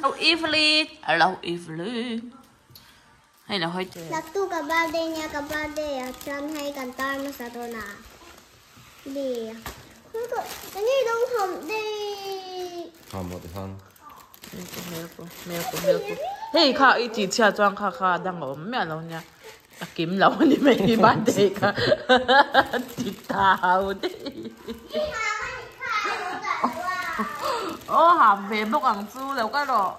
Hello Evelyni. Hello Evelyni. Hay là hơi chơi. Là tu cả ba đây nha, cả ba đây à, chân hay cần tay mà sao đâu nè. Đi. Không có, cái này đông hầm đi. Hầm một thân. Mèo. Hey, khá ít chỉ chia trang khá đang ở mẹ lâu nha. Kiếm lâu thì mày đi bán đây cả. Chị tao đi. Hàm về bốc ăn chú đâu có rồi.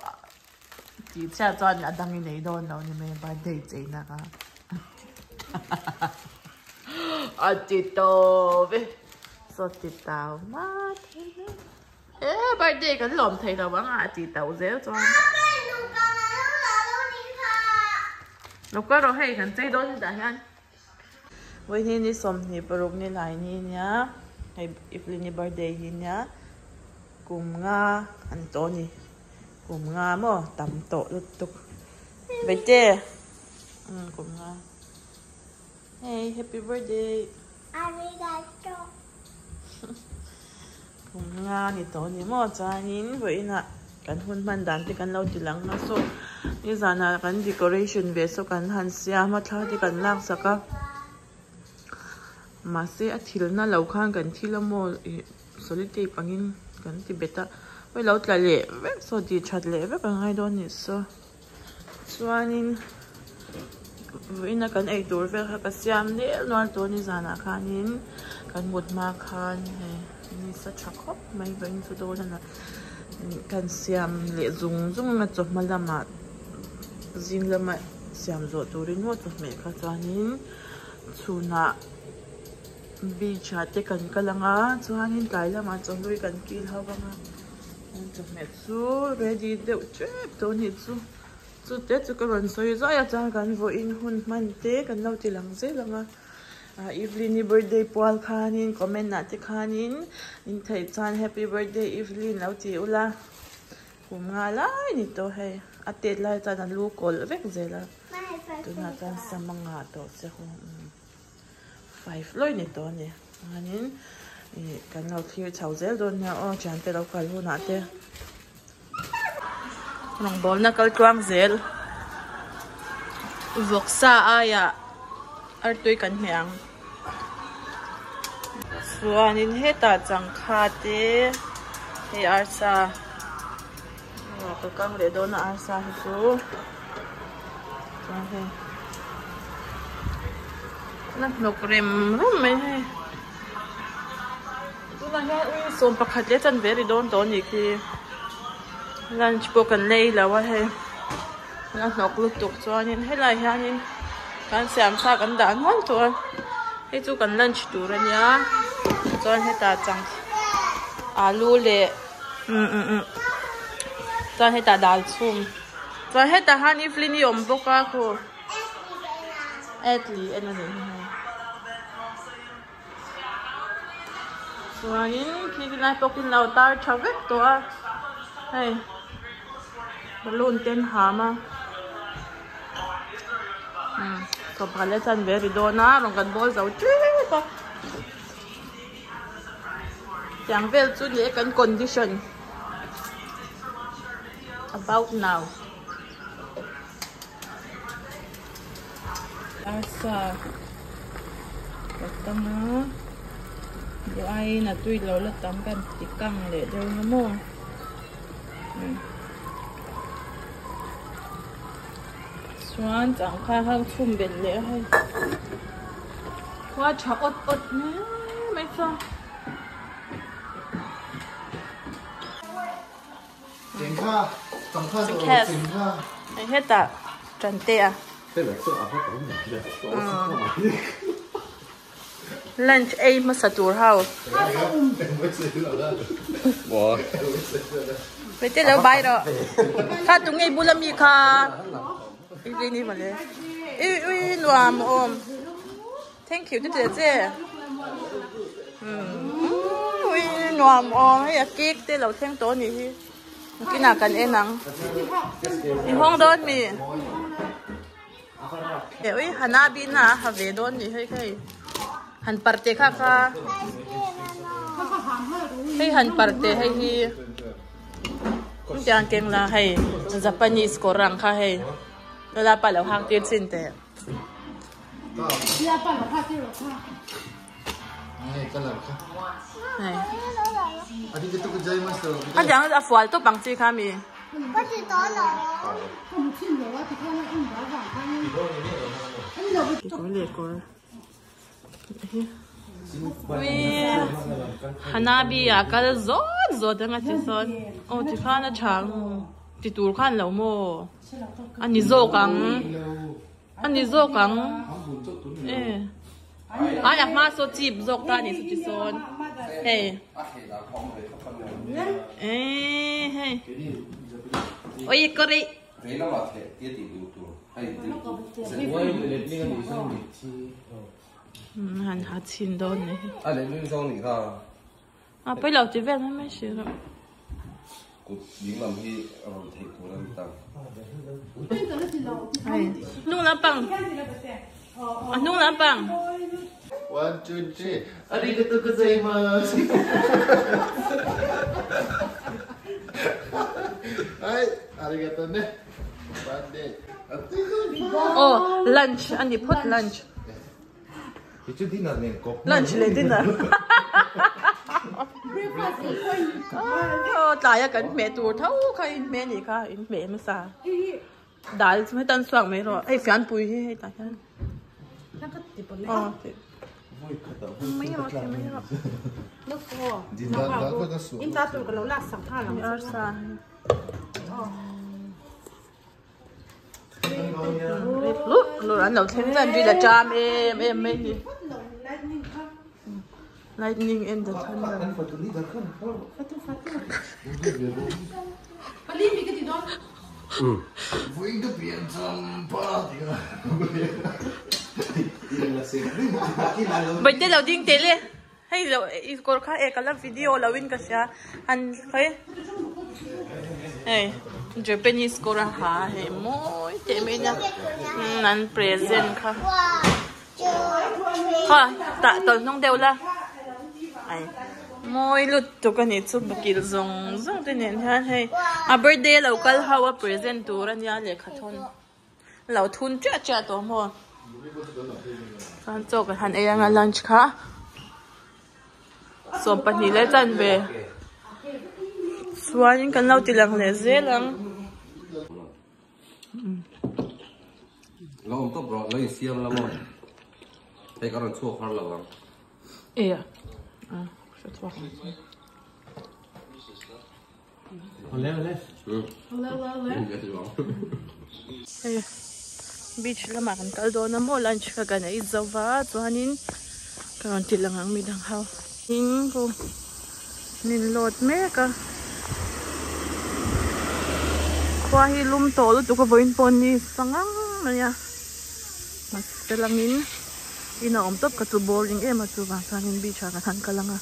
Chỉ chia trang là đang như này đâu đâu thì mày bán đây chơi nè. Chị tao về. Sao chị tao mà thế này. Ê, bây giờ cái lòm thầy đâu bắn chị tao dễ cho. Lúc đó rồi hay cần chơi đó thì đã anh. Với hình như xóm thì bờ rộng như lại như nhá. Hay Evelyni birthday như nhá. Cùng nga anh tổ nhỉ. Cùng nga mà tắm tổ lúc tục. Vậy chứ. Cùng nga. Hey, happy birthday. Arigato. Cùng nga thì tổ nhỉ mà cha nhìn vậy nè. Kan hun man dan ti kan lau ti lang na so ni zana kan decoration ve so kan han sia ma tha ti kan lak saka ma se a thil na lo khan kan thila mo solite pangin kan ti beta we lo tla le ve so di chat le ve kan ngai don ni so chuanin vina kan ei tur ve kha ka siam le nor to ni zana khanin kan mut ma khan he ni sa chakop mai vein so do na kan siam le zung na chop malama zing lama siam zo turin ho chop me kha chuanin chuna bi chate kan kalanga chuanin tlai lama chonlui kan kil hawanga chop me chu ready de chep to ni chu te chu ka ron soi za ya cha kan vo in hun man te kan lo ti lang ze langa Evelyni birthday Paul khanin comment na te khanin in thai chan happy birthday Evelyni lau ti ula kum nga lai ni to hay atet lai chan an lu kol vek zela tu na chan samanga to se ho 5 loi ni to ni khanin kan lau thir chau zel don na o chan te lau kal hu na te nong bol na kal twang zel voksa aya artui kan hmeang suanin heta changkha te he arsa ka kang le do na arsa hi chu he na nokrem rum me he tu na he ui som pakhat le chan veri don to ni ki lunch po kan lei lawa he na nok lu tuk chuanin he lai hianin kan siam sa kan dan hon tur he chu kan lunch tur ania chuan heta chang alu le chuan heta dal chum chuan heta han Evelyni om boka ko etli enani chuanin khi pokin lau tar thavek to a hey balloon ten hama so pala chan very do na rong kan bol zau tri pa chang vel chu le kan condition about now asa tama do ai na tui lo la tam kan tikang le do na mo Xuân chẳng khai hơn phun biển lệ hay qua chọc ớt nè mấy sao Chính kha, chẳng kha rồi chính kha. Anh hết à, trần tê à. Thế là sợ hết có nhỉ? Lunch A mà sát tour hao. Wow. Vậy thế là bay rồi. Tha tụi ngay bula mi kha. Evelyni mà lấy. Ui loam ôm. Thank you thế thế. Ui loam ôm hay là cake thế là thêm tối nhỉ. Cái nào cần em nắng. Đi hoang đón mi. Ui hanabi na have đón nhỉ hay cái. Han parte kha kha. Hay han parte hay hi. tiang keng la hay Japanese korang kha hay la pa lo hang tir sin te Ya pa lo ha ti lo ha. Này, cái lần khác. hay Đi cái tôi dây mà sợ. anh chẳng là fual to bằng chi kha mi Có gì đó là không chim rồi thì không ăn đó vào ăn. Ăn rồi có lệ có ui hanabi à cái zot đang ngắt son ô thì khan nó chẳng thì tour khan lâu mo anh đi zô căng ê anh nhắc mà số chip zô ta đi số chip son hey hey ôi cái gì Thế nó mà thể tiết thì đủ tuổi hay hắn hạt chín đôi này à lấy lưng xong thì sao à bây giờ chỉ về nó mới sửa rồi cột những làm gì thầy của làm tăng nung lá bằng nung lá bằng 1, 2, 3. Arigatou gozaimasu. Hai, arigatou ne. Bande. oh lunch anh đi put lunch Itu dinner nih kok. lunch lấy dinner oh tại cái mẹ tụi thấu cái mẹ gì cả mẹ mà sao đại mấy tân soạn mấy rồi ai phiền bùi hay tại sao mấy rồi nó khô. Dinner dah kau dah suah. Em ta tụi cái lẩu lát sẵn thà làm ở xa lúc anh đầu tiên là đi là cha em mấy gì lightning in the thunder Voi itu biar sampah dia. bây giờ đầu tiên tele hay là cô khác cái là video là win cái gì anh thấy hey Japanese cô ra hả hey mỗi thế mấy nha anh present kha tạ tuần không đều là ai mỗi lúc tụi cái này chụp cái zong thế này hay à birthday local how present tụi anh nhà lệ khát thôn lão thun chả tụi mua anh cho cái hắn ấy ăn lunch kha so bắt ni lại chân về xóa những cái lâu thì lằng lẽ dễ lắm lo ông top rồi lấy xiêm lắm rồi thấy cái con chua khoan lắm ê à sẽ chua lên ê beach là mà cái đó nó mua lunch cái này ít dầu vá cho anh in cái con thì lằng ăn mi đang hao in cô nên lột mẹ cả qua hi lum to lu tu ko voin pon ni sangang maya mas telangin ina om top ka tu boring e ma tu wang sanin bi cha ka than kalanga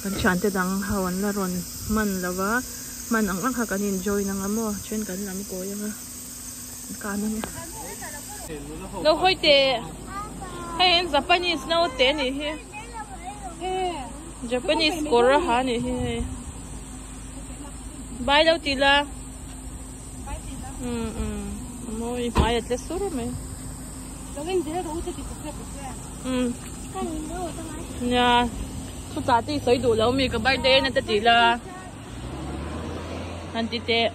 kan chan te dang hawan la ron man lawa man ang ang ka nin enjoy nang amo chen kan lam ko yang ka na ni no hoi te hey Japanese no te ni he Japanese kora ha ni he bai đâu ti la Muy maya te suru me. Nha, số ta thì sấy đủ lâu mi cái bài đê này ta chỉ là anh chị tệ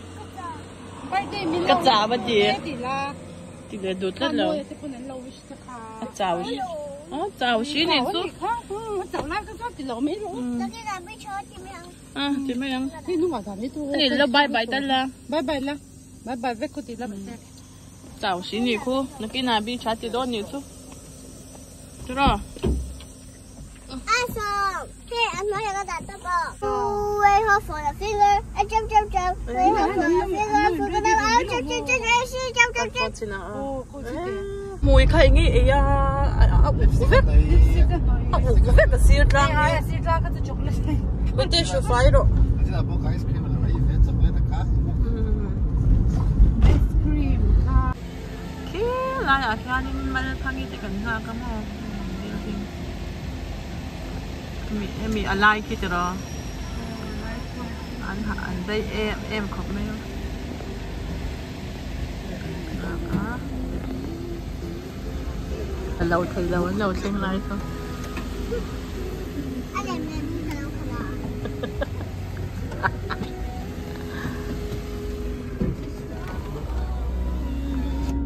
cái chả bao nhiêu thì là đủ rất lâu chảo chảo xí này số thì mấy ăn này là bài bài ta là Bye bye, ve cô tí là chào xí nhỉ cô, nó cái nào bị chát thì đó nhỉ chú, chú đó. Anh sao? Thế anh nói là cái đặt tao bỏ. Quay hoa phở là filler, anh chấm. Quay hoa phở là filler, phụ cái nào áo chấm. Mùi khai nghĩ à, vết cái xịt ra. Xịt ra cái chocolate. Bên đây số phải rồi. Nanti nak bawa ice cream lah. Ini vet sebelah dekat. Lại ở kia nên mà thằng ấy thì cần ra cái mò, mình alai kia rồi, anh đây em không mấy lâu thấy lâu xem lại thôi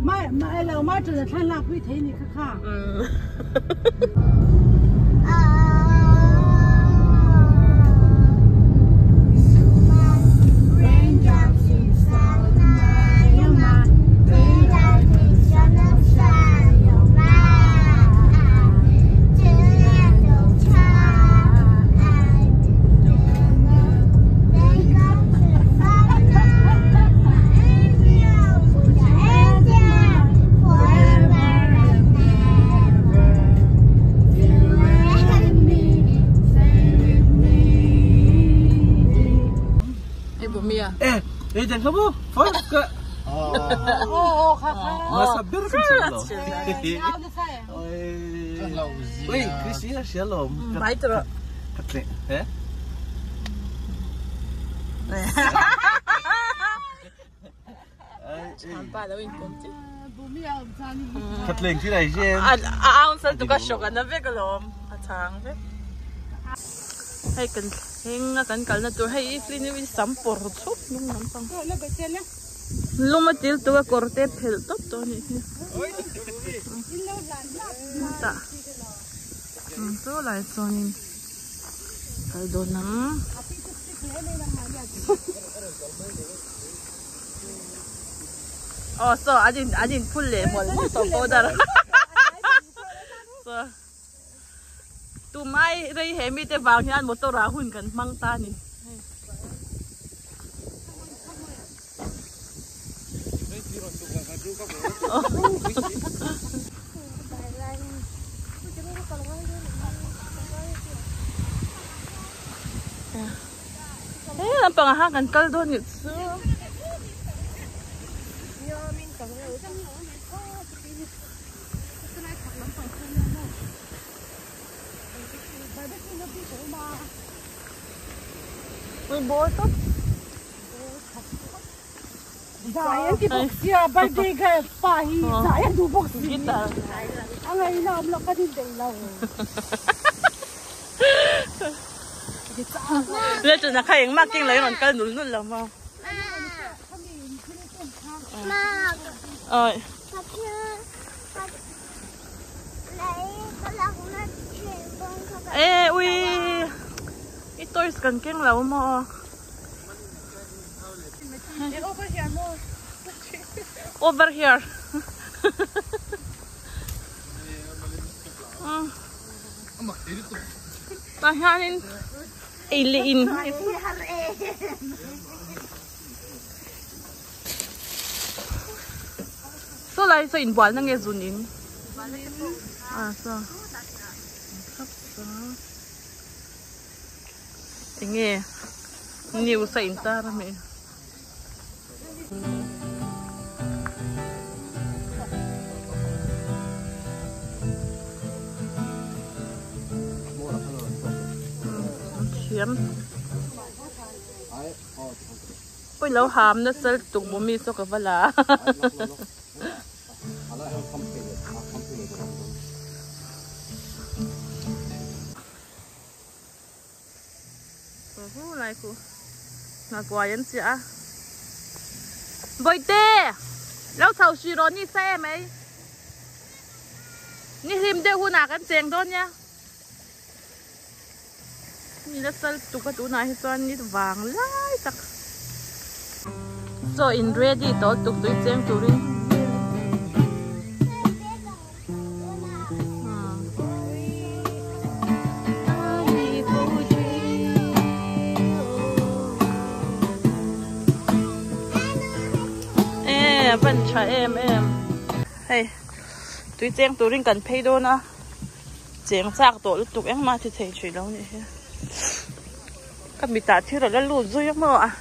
mai lâu mai trở lại thay lạc với thế này khác Eh, jangan kamu, first ke? Oh, Masa berkesan loh. kakak. Wih, Krisya shalom. baik terus Kete, eh? Sampai dah win kunci. Katling sih lah sih. Ang sa tu ka shock na be kalom. Atang be. Hay kan hinga kan kal na tu hay Evelyni win sampor chop nung nampang. Lumatil tu ka korte phel top to ni. Ta. So lai sonin. Kal do nang. Oh, so ajin full le mol so podar. So tu mai rei hemi te bang yan motor ra hun kan mang ta ni. Ang pangahakan kal do ni. Ui bố tốt. Giải cái bốc xia birthday cái phải giải đủ bốc xia. Anh ấy làm là cái gì đâu. Lên chỗ nào khai mắc kinh lấy còn cái nút nút làm không? Ơi. Ê ui. Cái tôi cần kinh lâu mà. Over here. Tahanin. Iliin. So lại so in buwan na nghe zunin. So. Nghe. Nhiều sa inta rame. Hiếm. Ôi lâu hàm nó sel tung bố mi so cả vala. Lại cô là quả nhân chị à bồi tê lâu sau xí rồi đi xe mấy đi tìm đeo hôn à cái chèn thôi nha ni đã sel tụ cái tụ này cho ni vàng lại chắc so in ready to tụ tụi chèn tụ đi vẫn trả em hey tụi chèn tụi riêng cần pay đô na chèn xác tổ lúc tụi em mà thì thấy chuyện đâu nhỉ các bị tạt thiếu rồi đã lùi rồi mà à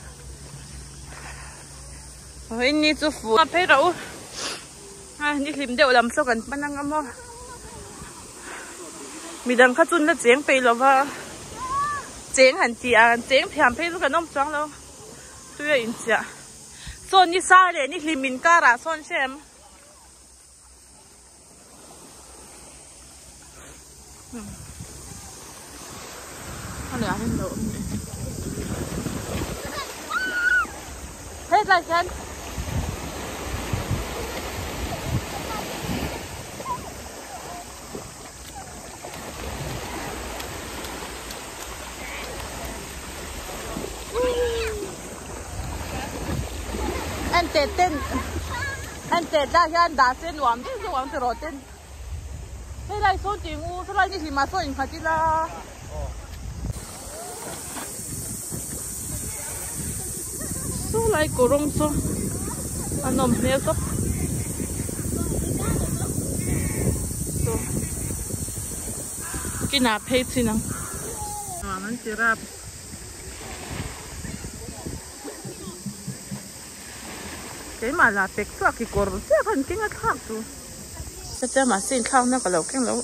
rồi ní chú phụ mà pay đâu ní tìm đều làm sao cần bắt năng mà mình đang khát chun đã chèn pay rồi và chén hẳn chị à chén phèm phê lúc nông trắng đâu tôi ở in chị son như sao đấy như limin cara son xem anh này ăn đồ hết lại chân anh tết tên anh tết ra hiện đã xem warm thế warm từ rồi tên thế lại số tiền u số lại như gì mà số tiền phải đi là số lại cổ rong số anh nôm nêu số cái nào phê xin không mà mình chỉ ra cái mà là bẹt toa cái cổ chứ không cái ngắt khác tu sẽ mà xin khao nó cái lâu cái lâu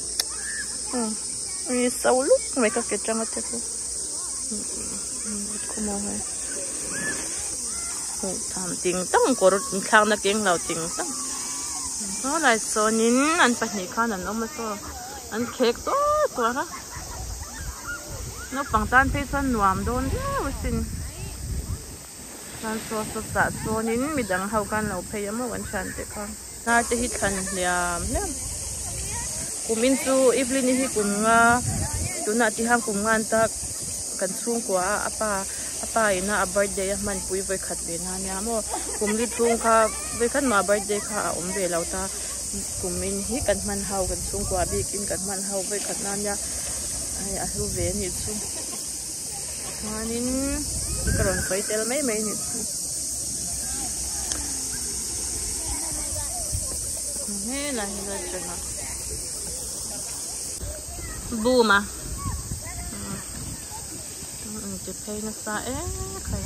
vì sâu lúc mấy cái trăng hết rồi không mau hay tham tiếng tăng cổ khao nó tiếng lâu tiếng tăng nó lại số nín ăn phải nhị khao nó mà số ăn cake to đó nó bằng tan thấy sân nuam đôn thế xin so sa so nín mi đằng hậu can lâu phải mà vẫn chán thế không na chỉ hít khăn liam kumin su Evelyni hi kunga tuna ti ham kungan ta kan chung kwa apa ina a birthday man pui voi khat be na nya mo kumli chung kha voi khan ma birthday kha om ve lo ta kumin hi kan man hau kan chung kwa bi kin kan man hau voi khat na nya ai a hu ve ni chu manin karon koi tel mai mai ni chu ne la hi la chana bu mà chụp thấy nó xa khay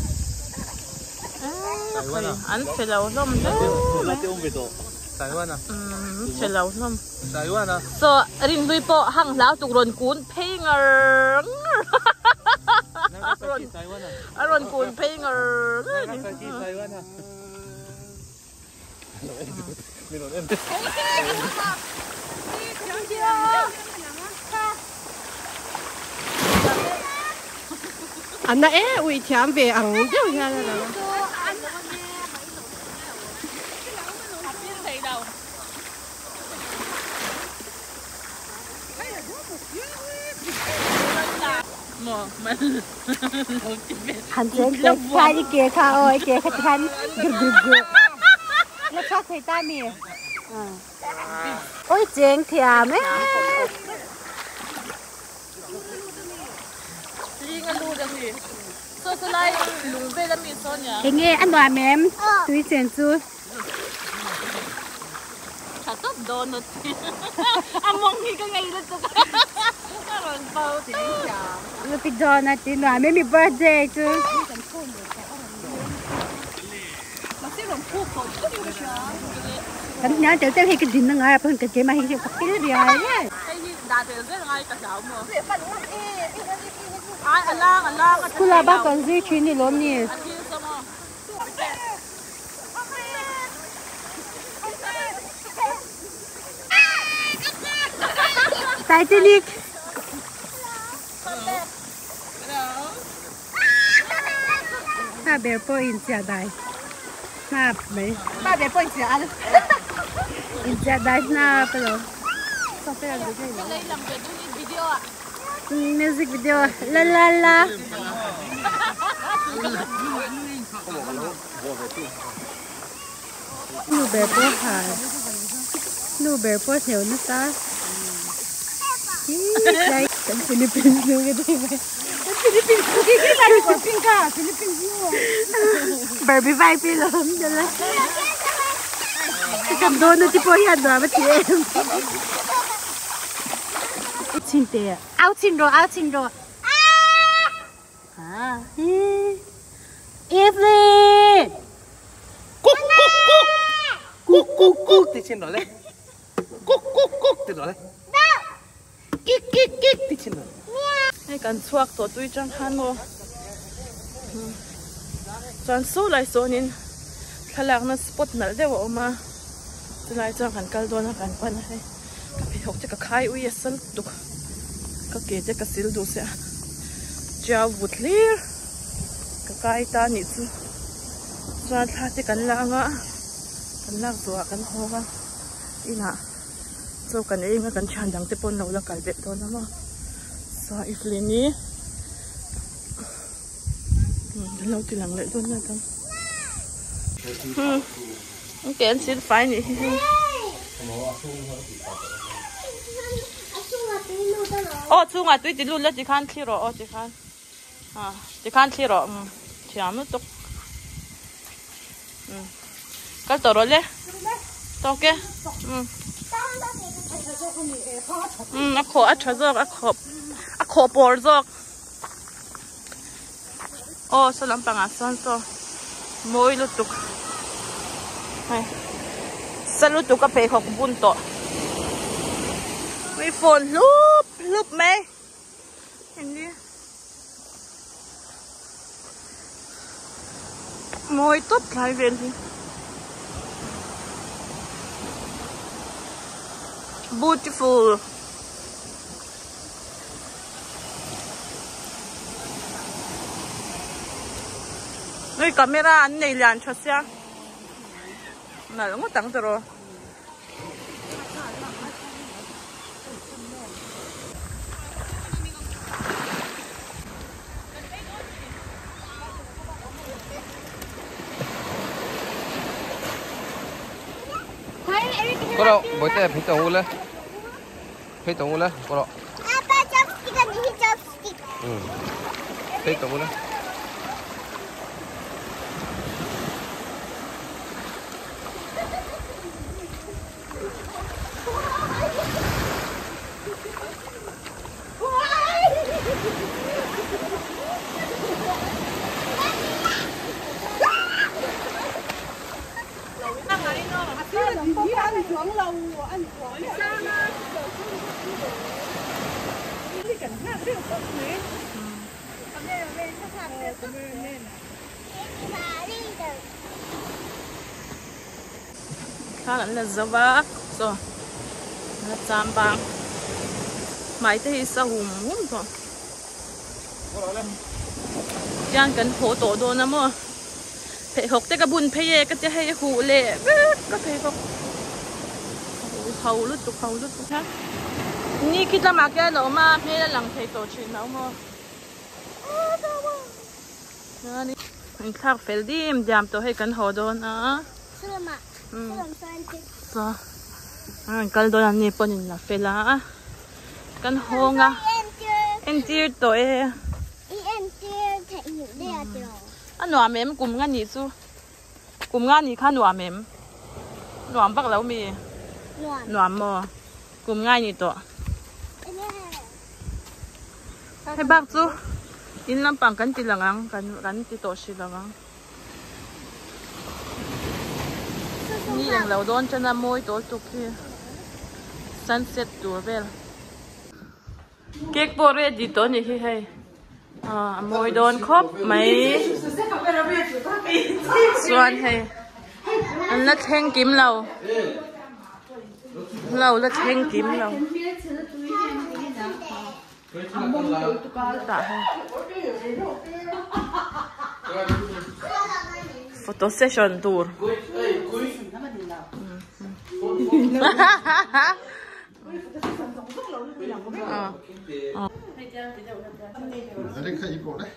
anh phải lâu lắm đấy phải lâu lắm so riêng với bộ hàng lão tụ rồn cuốn pay ngờ rồn cuốn pay ngờ anh này ui chém về ăn đâu ra rồi hắn trên cái sai đi kia khá ơi kia khách hắn gừ nó chắc thấy ta mì ôi chén thèm ấy cái nghe ăn đồ mềm túi tiền chú chả tốt đồ nữa ăn mong gì cái ngày đó tôi rồi bao thì nó bị đồ này thì đồ mềm bị birthday chú anh nhớ tới hay cái gì nó ngay bên cái chế mà hình cái gì vậy nhá đã từ rất ngay cả giáo mà Allah cô là bác còn gì chuyện gì luôn nhỉ Titanic ba bé point ra đây na mấy ba bé point ra ăn in ra đây na pero sao phải làm cái này làm video à music video la la la nu bé po hà nu bé po theo nó ta đây cái Philippines nu cái gì vậy Philippines cái này của Philippines Barbie vibe lắm cho nên cầm đôi nó chỉ có hiện rồi mà chị em xin tiền áo xin rồi à Evelyni cúc thì trên đó lên cúc thì đó lên kik thì trên đó hay cần chuộc tổ tui trong han mô chọn số lại số nín khai lạc nó spot nở để vào mà từ lại cho cần cal đôi nó cần quan hay các bị học cho các khai uy sân tục các kế cho các xíu đồ sẽ chào vụt clear các cái ta nhỉ chứ chọn thà thì cần lạc rồi cần hồ vang ina so cần ấy mà cần chăn đằng tiếp pon lâu là cái việc thôi mà so Evelyni lâu thì lặng lại luôn nha con cái anh xin phải nhỉ ô chung à tôi chỉ luôn là chỉ khăn khi rồi chỉ khăn khi rồi chỉ ám tục cái tàu rồi đấy tàu kia ác khổ ác chớ giọt ác khổ bồi giọt ô sao làm bằng à sao môi lụt tục này sao lụt tục cái bể học bún to mấy phone lúp mấy nhìn đi môi tốt lại về đi beautiful 이 카메라 안 내일 안 쳤어? 나 너무 땅 들어. Cô bữa nay phải tàu lên, phải tàu lên, cô đó. 아빠 접시가 니 접시. Phải tàu lên. Khá là vác rồi là chạm băng máy thì sao hùm thôi giang cần hỗ tổ đồ nè mơ phải học tới cái bún phải cái hay hủ lệ có thể học hầu lút tục ha ni kita mặc cái lỗ mà mẹ là lằng thấy tổ chuyện nào mơ nè mình khác phải đi em giảm tổ hay cần hỗ đồ nè so cái đồ này nếp bún là phải là cần hỗ nga em chưa tổ anh nọ mềm cùng ngăn nhị su cùng ngăn nhị khăn nọ mềm nọ bắt lâu mi nọ mò cùng ngăn nhị tổ hay bác su in làm bằng cắn tì lăng cắn tì tổ xì lăng ni yang lâu đón cho nó môi tổ tục kia sunset tour về cake bò ready tổ nhỉ hay môi đón khóc mấy xuân hay anh lật hang kiếm lầu lật hang kiếm lầu photo session tour Đây cái ipro đấy.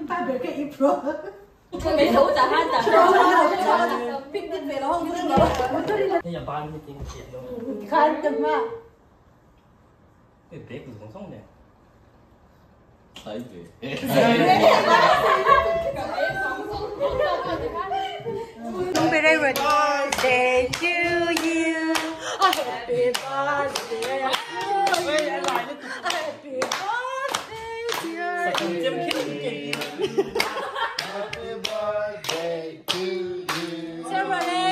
Ba về cái ipro. Mấy thủ trả hai trả. Biết về nó không biết đâu. Bây giờ ban cái tiền tiền đâu. Khai từng mà. Cái bé của con sông này. Thấy gì? Birthday to you. Happy birthday. Happy birthday dear. Happy birthday to you. Ceremony.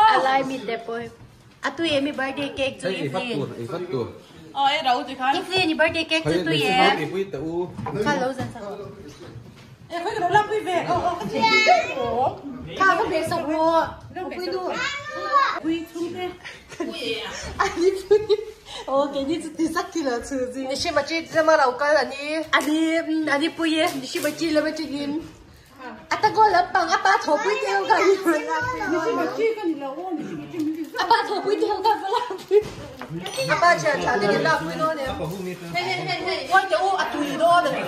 Alay mi depoy. Atu ye mi birthday cake to Evelyni. phát tuổi. Ai đâu thì khai. Evelyni birthday cake to tu ye. Khá lâu dần sao? Em phải cái đó làm quý về. Khá có việc xong rồi. Quý đu. Quý chung thế. Okay, ni tu tisak kilo suji. Ni shi ma chi zama lau ka la ni. Ani pu ye. Ni shi ma chi la ma chi yin. Ata go la pang apa tho pui teo ka ni. Ni shi ma chi ka ni la o ni shi ma chi. Apa tho pui teo ka fa la. Apa cha cha ni la pui no ne. Hey. Oi te o atu ni do da ni.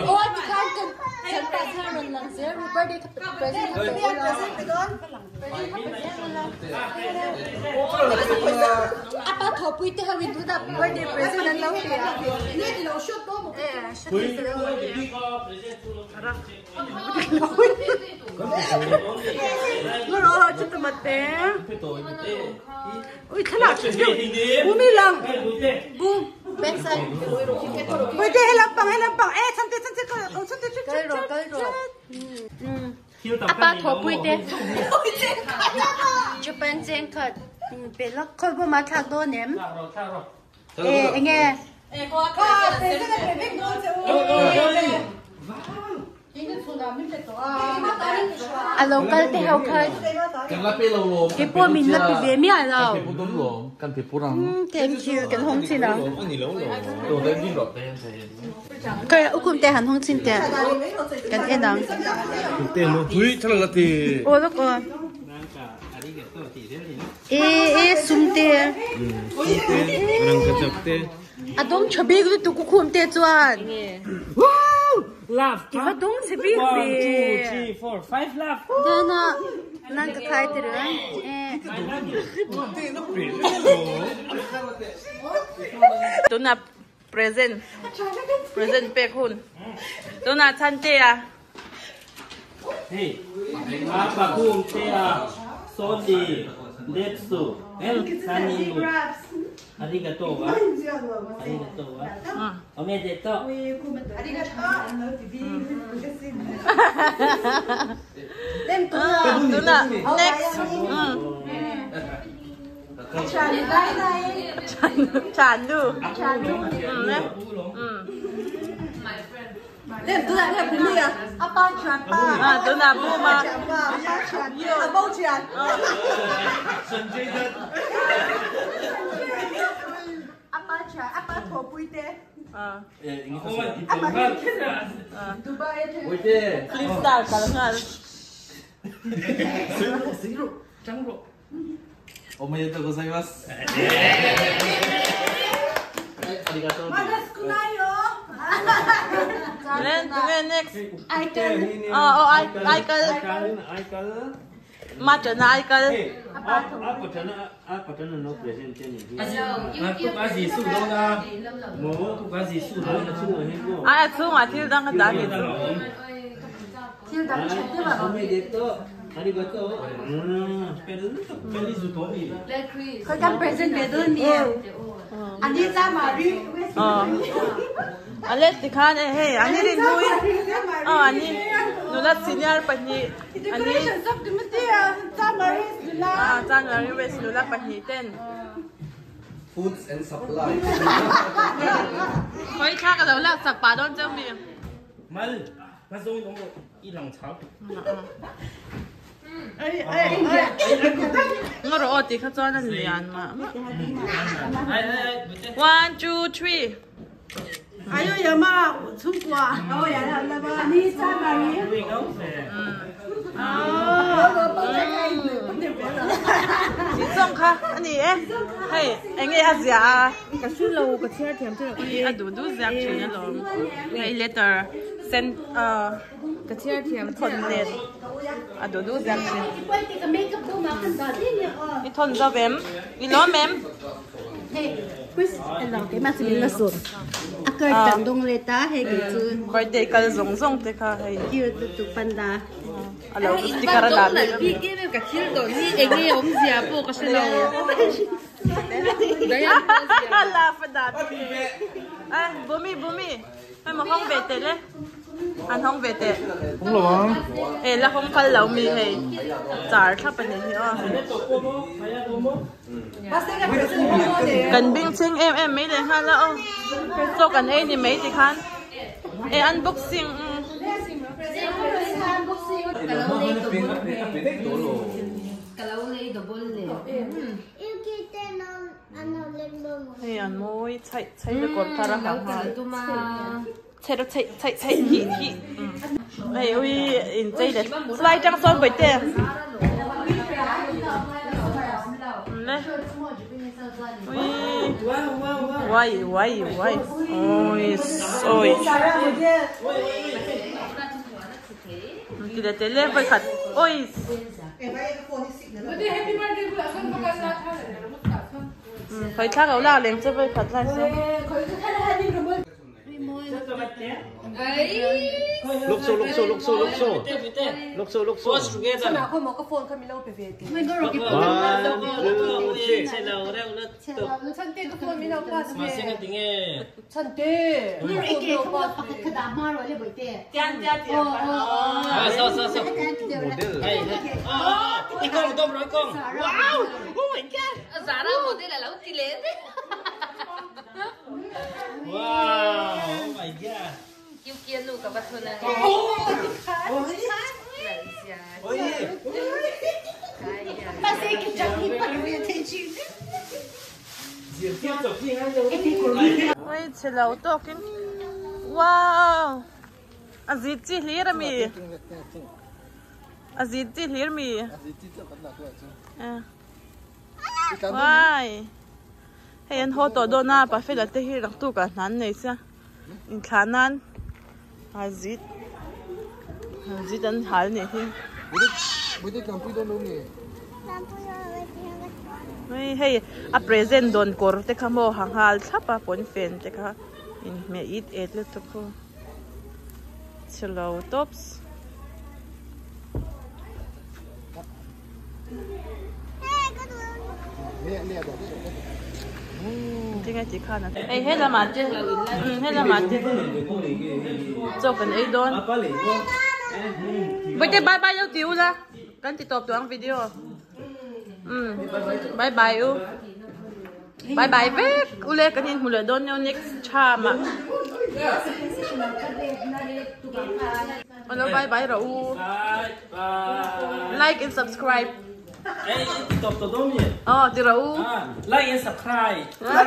O ti kan kan. Kan ta sa ran lang se birthday present pe don. Apa tho pui teo wi du da birthday present nan lau ya. Ni ti lo shot to mo. Shot ti nó rồi chút tầm mặt té ôi thế nào bố mi lòng bố bên sân với thế hay làm bằng ê chân cái rồi apa thọ bụi thế chụp bên trên thật bên lắc coi bố má thằng đó ném ê anh nghe alo cái thế hậu khơi cái bố mình là bị bé mía rồi thank you cái hông xin nào cái ô cùng tê hẳn hông xin tê cái thế nào tê nó vui chắc là thì ô đó cô sum tê răng cái chọc tê à đông chụp cái tụ cũng cùng tê chuan Laugh. cái phát đông chụp cái 1, 2, 3, 4, 5 laugh. đó na năng cái khai tê rồi Tôi nạp present pe khun. Tôi nạp chăn tê à. Hey. Apa kum tea. Sodi. Detsu. Sani. Arigato wa. Arigato wa. Omedetou. Tôi nạp next. Chán du. Lên tôi lại là gì à? Apa chán pa. Tôi nạp bu mà. Apa chán. Bao chán. Apa chán. Apa thọ bụi tê. Freestyle cả lần. 오메데토 고자이마스. 아리가또. Lên next. Icon. Icon. Mà trở lại icon. Apa chana no present ni. Tu kasi su do na. Mo tu kasi su do na su he go. Ai xuống mà thiếu đang cái đá gì. Thiếu đắng chết thế mà. Omedetou. Arigato. Feliz Tomi. Khởi cầm present về đơn đi. Anh đi ra mà đi. Anh lên thì khá này hey, anh đi vui. Anh đi. Nó là senior bạch nhị. Anh đi. Cha người đi về nó là bạch nhị tên. Foods and supply. Khởi khác cái đó là sạc bà đón trong miệng. Mal. Na so noch ilang chao. Nó rồi thì khá cho nên liền mà. 1, 2, 3. Ai ơi giờ mà chung qua. Ôi ya là ba ni sa ma ni. Chị xong khá, anh ấy hey, anh ấy hát giả. Cái số lâu cái xe thêm thế là Đủ giả chuyện đó rồi. Hey, letter send cái xe thêm thuần liền. Đủ giả chuyện. quay cái make up đâu mà cần đó thế nhỉ? Đi thuần cho em, đi lo em. Hey, Chris, hello, cái mà xin là sụn. Cái tầm đông lệ ta hay cái chuyện. Birthday ka zong te ka hey. Kêu tụi panda. Alo, di ka ra Là bị cái cái chiếc đồ như anh ấy ông già bộ cái xe lâu. Đấy La fa da. Bumi. Ai mà không về tele. Anh không về tệ. Không lắm. Ê là không phải lâu mì hay. Chả thắp bên này nữa. Cần binh chinh em mấy lần khăn là cho cần em thì mấy thì khăn. Em unboxing. Hey, anh môi chạy được còn ta ra hàng hàng. chạy hỉ. Hey, ui, in chạy đấy. Slide trang son bởi tè. Này. Ui, quay. Ôi. Thì để tế lên với khát. Ôi. Phải thác ấu là lên cho với khát lại xem. Look so. Pause together. คนมองก็โฟนเขามีเล่าไปเวทีไม่ก็ 1, 2, 3. ใช่เราแล้วนะ ฉันเต้ก็โฟนมีเล่าป้า มาเสียงติงเอ ฉันเต้นี่ไอ้เก๋เขาบอกกระดาษมาเลยเลยบ่เต้จานheyอีกกล้องต้มร้อยกล้องว้าว oh my god Zara một đây là lẩu tì lết. wow oh my god Yêu kia luôn cả bát thôn này. Mas é que já me parou entendi. Ôi, chị lâu tốt kinh. Wow. Azit chi lir mi. Why? Hey, anh hô tổ đô na, bà phải là tê hi rắc tu cả nán này xia. In khá nán. Azit anh hál này hi. Hey, a present don kor te kamo hanghal thapa pon fen te ka in me eat le to ko. Hello tops. Tinggal chỉ khăn này. Ê hết là mát chứ. Cho phần ấy đón. Bây giờ bye yêu tiêu ra. Kan ti top tuang video. Bye u. Bye ve. Ule kan hin mula don yo next chama. Hello bye rồi u. Like and subscribe. Hey, top to dom ye. Thì rồi u. Like and subscribe. Bye.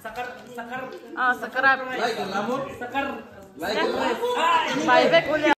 Sakar. Subscribe. Like, lamot. Sakar. Like, Bye ve ule.